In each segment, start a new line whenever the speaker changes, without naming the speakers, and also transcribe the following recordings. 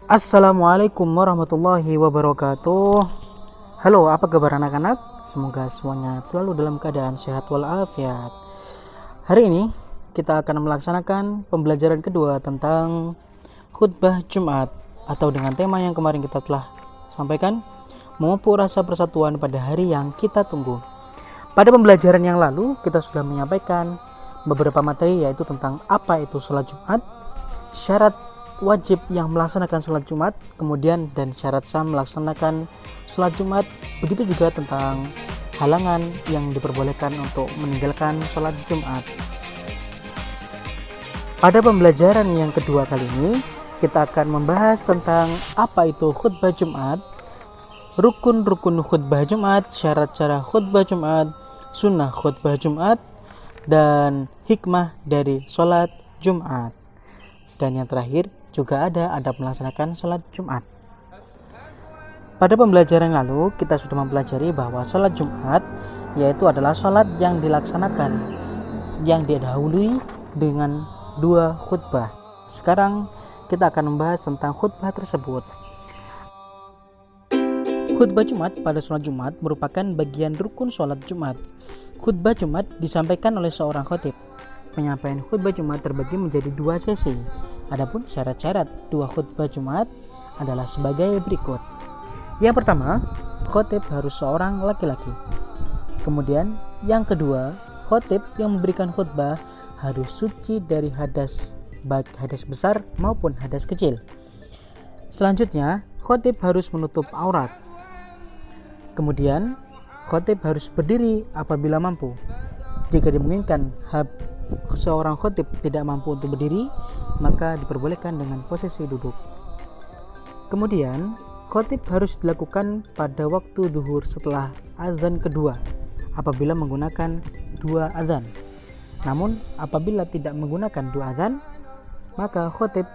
Assalamualaikum warahmatullahi wabarakatuh. Halo, apa kabar anak-anak? Semoga semuanya selalu dalam keadaan sehat walafiat. Hari ini kita akan melaksanakan pembelajaran kedua tentang khutbah Jumat, atau dengan tema yang kemarin kita telah sampaikan, memupuk rasa persatuan pada hari yang kita tunggu. Pada pembelajaran yang lalu kita sudah menyampaikan beberapa materi, yaitu tentang apa itu sholat Jumat, syarat wajib yang melaksanakan sholat Jumat, kemudian dan syarat sah melaksanakan sholat Jumat. Begitu juga tentang halangan yang diperbolehkan untuk meninggalkan sholat Jumat. Pada pembelajaran yang kedua kali ini kita akan membahas tentang apa itu khutbah Jumat, rukun-rukun khutbah Jumat, syarat-syarat khutbah Jumat, sunnah khutbah Jumat, dan hikmah dari sholat Jumat. Dan yang terakhir juga ada adab melaksanakan sholat Jumat. Pada pembelajaran lalu kita sudah mempelajari bahwa sholat Jumat yaitu adalah sholat yang dilaksanakan, yang didahului dengan dua khutbah. Sekarang kita akan membahas tentang khutbah tersebut. Khutbah Jumat pada sholat Jumat merupakan bagian rukun sholat Jumat. Khutbah Jumat disampaikan oleh seorang khatib. Penyampaian khutbah Jumat terbagi menjadi dua sesi. Adapun syarat-syarat dua khutbah Jumat adalah sebagai berikut. Yang pertama, khatib harus seorang laki-laki. Kemudian yang kedua, khatib yang memberikan khutbah harus suci dari hadas, baik hadas besar maupun hadas kecil. Selanjutnya, khatib harus menutup aurat. Kemudian, khatib harus berdiri apabila mampu. Jika dimungkinkan seorang khatib tidak mampu untuk berdiri, maka diperbolehkan dengan posisi duduk. Kemudian, khatib harus dilakukan pada waktu zuhur setelah azan kedua apabila menggunakan dua azan. Namun, apabila tidak menggunakan dua azan, maka khatib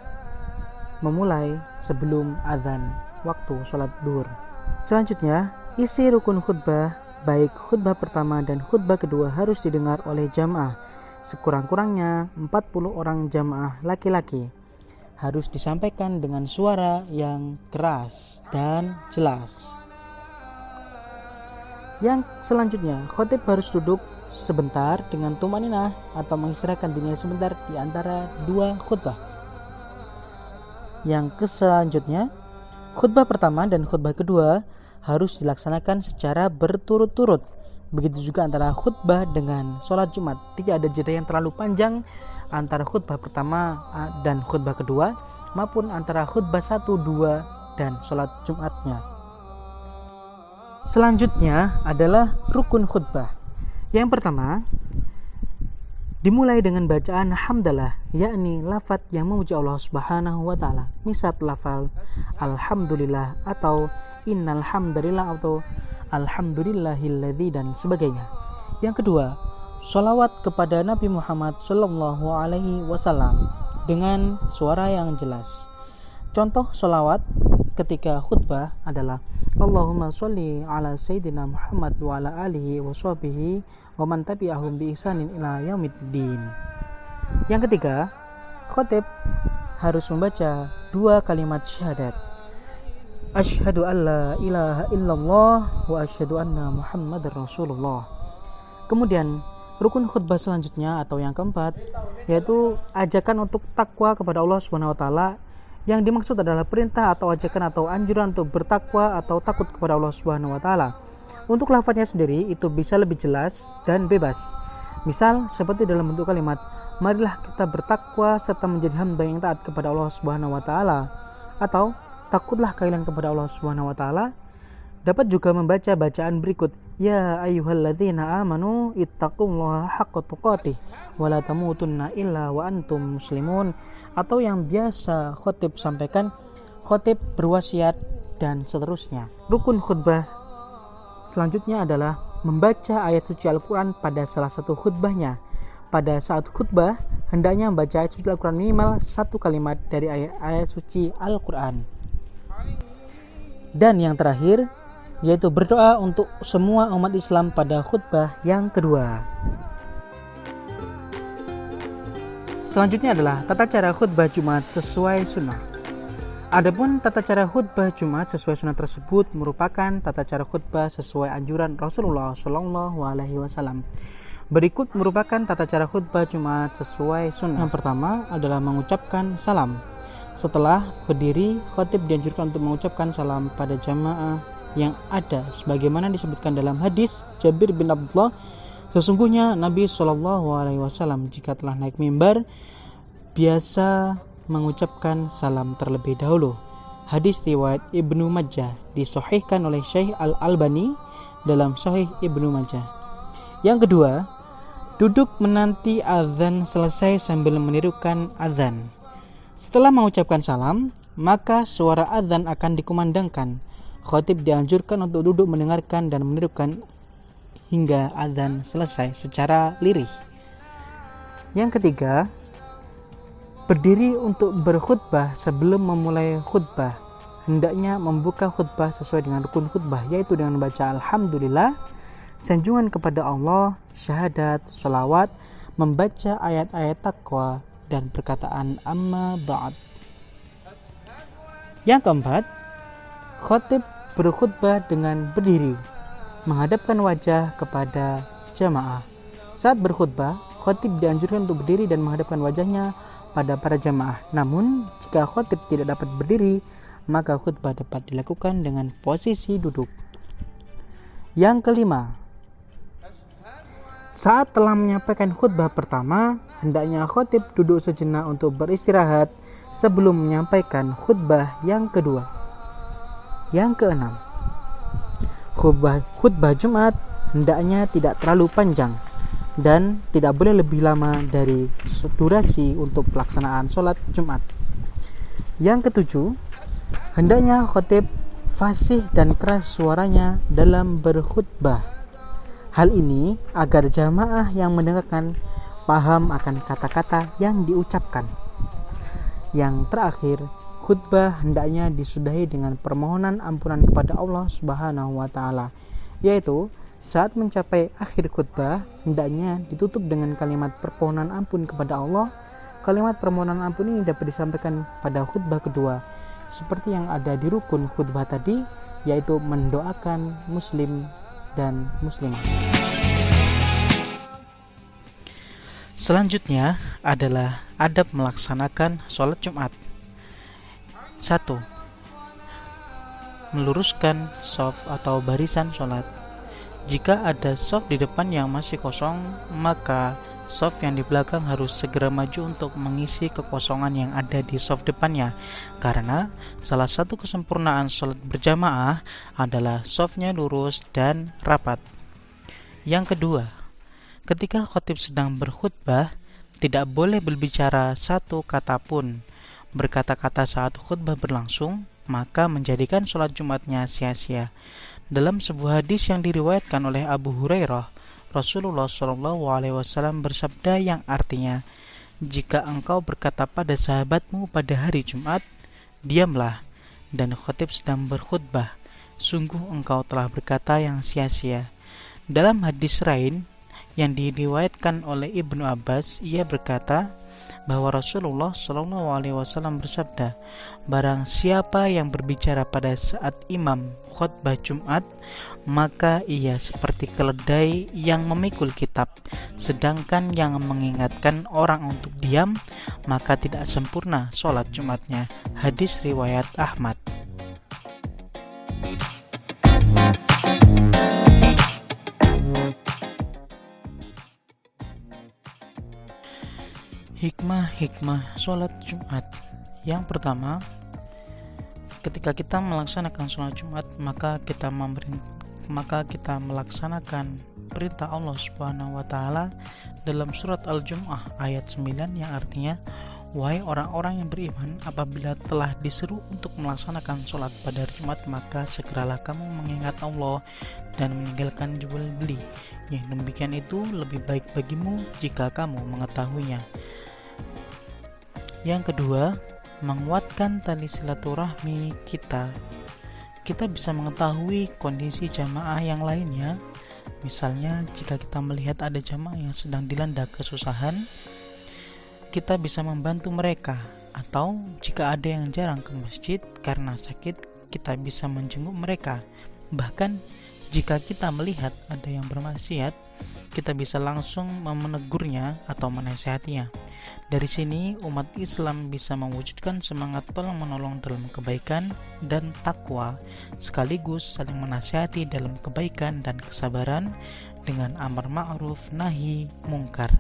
memulai sebelum azan waktu sholat zuhur. Selanjutnya, isi rukun khutbah, baik khutbah pertama dan khutbah kedua harus didengar oleh jamaah. Sekurang-kurangnya 40 orang jamaah laki-laki. Harus disampaikan dengan suara yang keras dan jelas. Yang selanjutnya, khatib harus duduk sebentar dengan tumaninah atau mengistirahatkan dirinya sebentar di antara dua khutbah. Yang selanjutnya, khutbah pertama dan khutbah kedua harus dilaksanakan secara berturut-turut. Begitu juga antara khutbah dengan sholat Jumat. Tidak ada jeda yang terlalu panjang antara khutbah pertama dan khutbah kedua, maupun antara khutbah 1, 2 dan sholat Jumatnya. Selanjutnya adalah rukun khutbah. Yang pertama, dimulai dengan bacaan hamdalah, yakni lafaz yang memuji Allah Subhanahu wa taala. Misal lafaz alhamdulillah atau innal hamdalillah atau alhamdulillahilladzi dan sebagainya. Yang kedua, sholawat kepada Nabi Muhammad sallallahu alaihi wasallam dengan suara yang jelas. Contoh sholawat ketika khutbah adalah Allahumma sholli ala sayyidina Muhammad wa ala alihi wa sahbihi wa man tabi'ahum bi ihsanin ila yaumiddin. Yang ketiga, khatib harus membaca dua kalimat syahadat. Asyhadu an la ilaha illallah wa asyhadu anna Muhammadar Rasulullah. Kemudian rukun khutbah selanjutnya atau yang keempat yaitu ajakan untuk takwa kepada Allah Subhanahu wa taala. Yang dimaksud adalah perintah atau ajakan atau anjuran untuk bertakwa atau takut kepada Allah Subhanahu wa taala. Untuk lafaznya sendiri itu bisa lebih jelas dan bebas. Misal seperti dalam bentuk kalimat, marilah kita bertakwa serta menjadi hamba yang taat kepada Allah Subhanahu wa taala, atau takutlah kalian kepada Allah Subhanahu wa taala. Dapat juga membaca bacaan berikut, ya ayyuhalladzina amanu ittaqullaha haqqa tuqatih wa la tamutunna illa wa antum muslimun, atau yang biasa khatib sampaikan, khatib berwasiat dan seterusnya. Rukun khutbah selanjutnya adalah membaca ayat suci Al-Quran pada salah satu khutbahnya. Pada saat khutbah, hendaknya membaca ayat suci Al-Quran minimal satu kalimat dari ayat suci Al-Quran. Dan yang terakhir, yaitu berdoa untuk semua umat Islam pada khutbah yang kedua. Selanjutnya adalah tata cara khutbah Jumat sesuai sunnah. Adapun tata cara khutbah Jumat sesuai sunnah tersebut merupakan tata cara khutbah sesuai anjuran Rasulullah Shallallahu Alaihi Wasallam. Berikut merupakan tata cara khutbah Jumat sesuai sunnah. Yang pertama adalah mengucapkan salam. Setelah berdiri, khatib dianjurkan untuk mengucapkan salam pada jamaah yang ada, sebagaimana disebutkan dalam hadis Jabir bin Abdullah, sesungguhnya Nabi Shallallahu Alaihi Wasallam jika telah naik mimbar biasa mengucapkan salam terlebih dahulu. Hadis riwayat Ibnu Majah disahihkan oleh Syekh Al-Albani dalam Sahih Ibnu Majah. Yang kedua, duduk menanti azan selesai sambil menirukan azan. Setelah mengucapkan salam, maka suara azan akan dikumandangkan. Khatib dianjurkan untuk duduk mendengarkan dan menirukan hingga azan selesai secara lirih. Yang ketiga, berdiri untuk berkhutbah sebelum memulai khutbah. Hendaknya membuka khutbah sesuai dengan rukun khutbah, yaitu dengan membaca Alhamdulillah, sanjungan kepada Allah, syahadat, salawat, membaca ayat-ayat taqwa, dan perkataan amma ba'd. Yang keempat, khatib berkhutbah dengan berdiri, menghadapkan wajah kepada jamaah. Saat berkhutbah, khatib dianjurkan untuk berdiri dan menghadapkan wajahnya pada para jamaah. Namun, jika khatib tidak dapat berdiri, maka khutbah dapat dilakukan dengan posisi duduk. Yang kelima, saat telah menyampaikan khutbah pertama, hendaknya khatib duduk sejenak untuk beristirahat sebelum menyampaikan khutbah yang kedua. Yang keenam, khutbah Jumat hendaknya tidak terlalu panjang dan tidak boleh lebih lama dari durasi untuk pelaksanaan sholat Jumat. Yang ketujuh, hendaknya khatib fasih dan keras suaranya dalam berkhutbah. Hal ini agar jamaah yang mendengarkan paham akan kata-kata yang diucapkan. Yang terakhir, khutbah hendaknya disudahi dengan permohonan ampunan kepada Allah Subhanahu wa taala, yaitu saat mencapai akhir khutbah, hendaknya ditutup dengan kalimat permohonan ampun kepada Allah. Kalimat permohonan ampun ini dapat disampaikan pada khutbah kedua, seperti yang ada di rukun khutbah tadi, yaitu mendoakan muslim dan muslimah. Selanjutnya adalah adab melaksanakan sholat Jumat. 1. Meluruskan shaf atau barisan sholat. Jika ada shaf di depan yang masih kosong, maka shaf yang di belakang harus segera maju untuk mengisi kekosongan yang ada di shaf depannya, karena salah satu kesempurnaan sholat berjamaah adalah shafnya lurus dan rapat. Yang kedua, ketika khatib sedang berkhutbah, tidak boleh berbicara satu kata pun. Berkata-kata saat khutbah berlangsung, maka menjadikan sholat Jumatnya sia-sia. Dalam sebuah hadis yang diriwayatkan oleh Abu Hurairah, Rasulullah SAW bersabda yang artinya, jika engkau berkata pada sahabatmu pada hari Jumat, diamlah, dan khatib sedang berkhutbah, sungguh engkau telah berkata yang sia-sia. Dalam hadis lain yang diriwayatkan oleh Ibnu Abbas, ia berkata bahwa Rasulullah SAW bersabda, barang siapa yang berbicara pada saat imam khutbah Jumat, maka ia seperti keledai yang memikul kitab, sedangkan yang mengingatkan orang untuk diam, maka tidak sempurna sholat Jumatnya. Hadis riwayat Ahmad. Hikmah sholat Jumat. Yang pertama, ketika kita melaksanakan sholat Jumat, maka kita melaksanakan perintah Allah Subhanahu wa taala dalam surat Al-Jumu'ah ayat 9 yang artinya Wahai orang-orang yang beriman, apabila telah diseru untuk melaksanakan sholat pada hari Jumat, maka segeralah kamu mengingat Allah dan meninggalkan jual beli. Yang demikian itu lebih baik bagimu jika kamu mengetahuinya. Yang kedua, menguatkan tali silaturahmi kita. Kita bisa mengetahui kondisi jamaah yang lainnya. Misalnya, jika kita melihat ada jamaah yang sedang dilanda kesusahan, kita bisa membantu mereka, atau jika ada yang jarang ke masjid karena sakit, kita bisa menjenguk mereka. Bahkan jika kita melihat ada yang bermaksiat, kita bisa langsung menegurnya atau menasihatinya. Dari sini umat Islam bisa mewujudkan semangat tolong-menolong dalam kebaikan dan takwa, sekaligus saling menasihati dalam kebaikan dan kesabaran dengan amar ma'ruf nahi mungkar.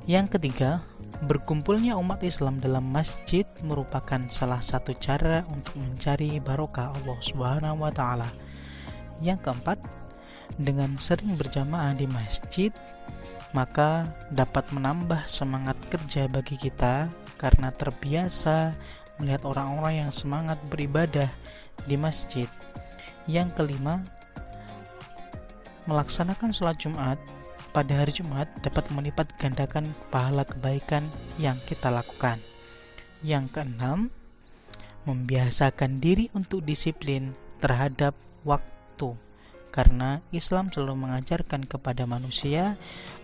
Yang ketiga, berkumpulnya umat Islam dalam masjid merupakan salah satu cara untuk mencari barokah Allah Subhanahu wa taala. Yang keempat, dengan sering berjamaah di masjid, maka dapat menambah semangat kerja bagi kita karena terbiasa melihat orang-orang yang semangat beribadah di masjid. Yang kelima, melaksanakan sholat Jumat pada hari Jumat dapat melipat gandakan pahala kebaikan yang kita lakukan. Yang keenam, membiasakan diri untuk disiplin terhadap waktu, karena Islam selalu mengajarkan kepada manusia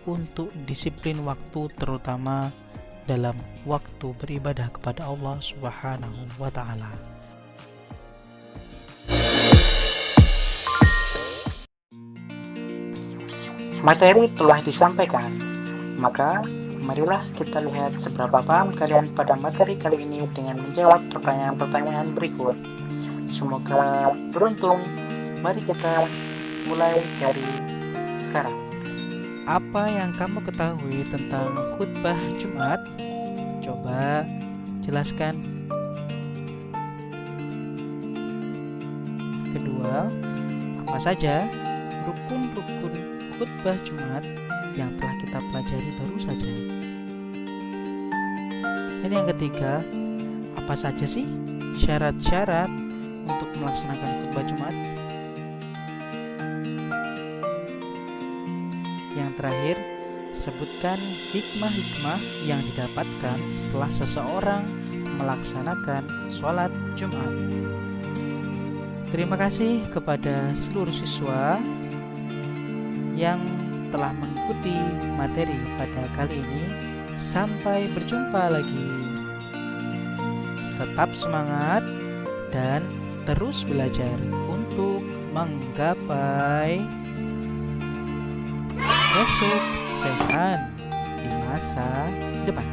untuk disiplin waktu, terutama dalam waktu beribadah kepada Allah Subhanahu wa taala. Materi telah disampaikan, maka marilah kita lihat seberapa paham kalian pada materi kali ini dengan menjawab pertanyaan-pertanyaan berikut. Semoga beruntung. Mari kita mulai dari sekarang. Apa yang kamu ketahui tentang khutbah Jumat? Coba jelaskan. Kedua, apa saja rukun-rukun khutbah Jumat yang telah kita pelajari baru saja? Dan yang ketiga, apa saja sih syarat-syarat untuk melaksanakan khutbah Jumat? Yang terakhir, sebutkan hikmah-hikmah yang didapatkan setelah seseorang melaksanakan sholat Jumat. Terima kasih kepada seluruh siswa yang telah mengikuti materi pada kali ini. Sampai berjumpa lagi. Tetap semangat dan terus belajar untuk menggapai kesuksesan di masa depan.